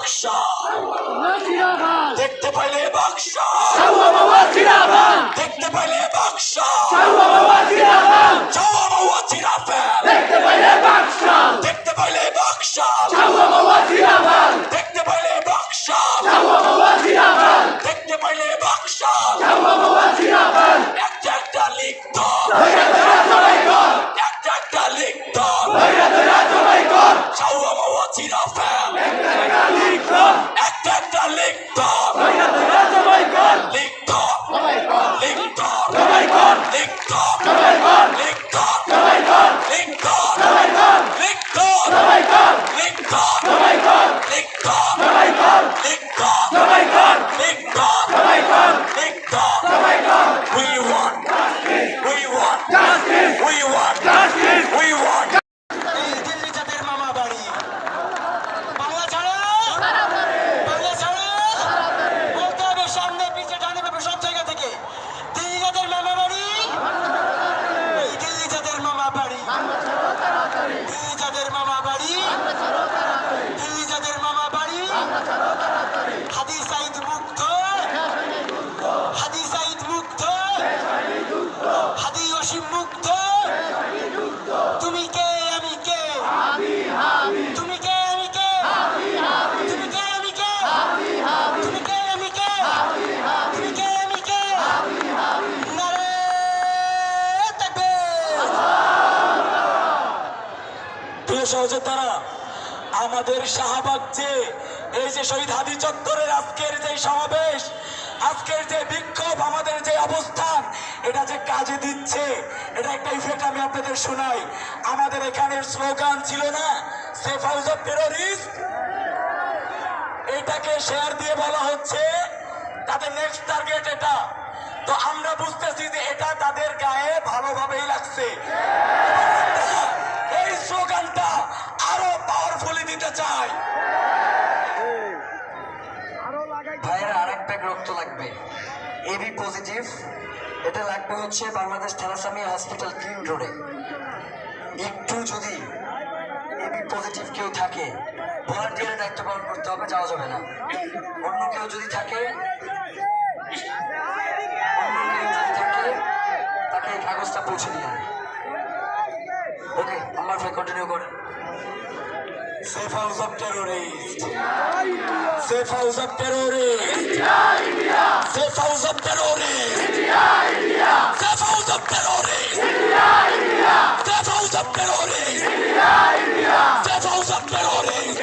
বাক্সা, দেখতে পাইলে বাক্সা, দেখতে পাইলে বাক্সা, চাওয়া মাওয়া জিরাফেল, দেখতে পাইলে বাক্সা, দেখতে পাইলে বাক্সা, দেখতে পাইলে বাক্সা, দেখতে পাইলে বাক্সা, একটা একটা লিখত, একটা একটা লিখত, চাওয়া মাওয়া জিরাফেল, একটা একটা লিখত, লিখত, লিখত, লিখত, লিখত, লিখত, We want justice. We want justice. We want. Delhi জাতের মামা বাড়ি, বাংলা ছাড়া, বাংলা ছাড়া, বলতে হবে সামনে পিছে ডানে বামে সব জায়গা থেকে। দিল্লি জাতের মামা বাড়ি, দিল্লি জাতের মামা বাড়ি, দিল্লি জাতের মামা বাড়ি, দিল্লি জাতের মামা বাড়ি। হাদি সাইদ মুগ্ধ, হাদি সাইদ মুগ্ধ, হাদি অসীম মুগ্ধ। তুমি কে আমি কে, তুমি কে আমি কে, তুমি কে আমি কে, তুমি কে আমি কে, তুমি কে আমি কে। নারে তাকবীর। প্রিয় সহযোদ্ধারা, আমাদের শাহবাগ যে এই যে শহীদ হাদি চত্বরের আজকের যে সমাবেশ, আজকের যে বিক্ষোভ, আমাদের যে অবস্থান, এটা যে কাজে দিচ্ছে, এটা একটা ইফেক্ট আমি আপনাদের শোনাই। আমাদের এখানের স্লোগান ছিল না, সেফ হাউস অফ টেররিস্ট, এটাকে শেয়ার দিয়ে বলা হচ্ছে তাদের নেক্সট টার্গেট এটা। তো আমরা বুঝতেছি যে এটা তাদের গায়ে ভালোভাবেই লাগছে। এই স্লোগানটা আরো পাওয়ারফুলি দিতে চাই। ভাইয়েরা, আরেক ব্যাগ রক্ত লাগবে, এবি পজিটিভ। এটা লাগবে হচ্ছে বাংলাদেশ থ্যালাসেমিয়া হসপিটাল গ্রিন রোডে। একটু যদি এবি পজিটিভ কেউ থাকে, ভলান্টিয়ারের দায়িত্ব পালন করতে হবে, যাওয়া যাবে না। অন্য কেউ যদি থাকে, তাকে এই কাগজটা পৌঁছে দিয়ে আনে। ওকে, আমার ভাই কন্টিনিউ করেন। Safe house of terrorist, safe house of terrorist, safe house of terrorist, safe house of terrorist, safe house of terrorist, safe house of terrorist.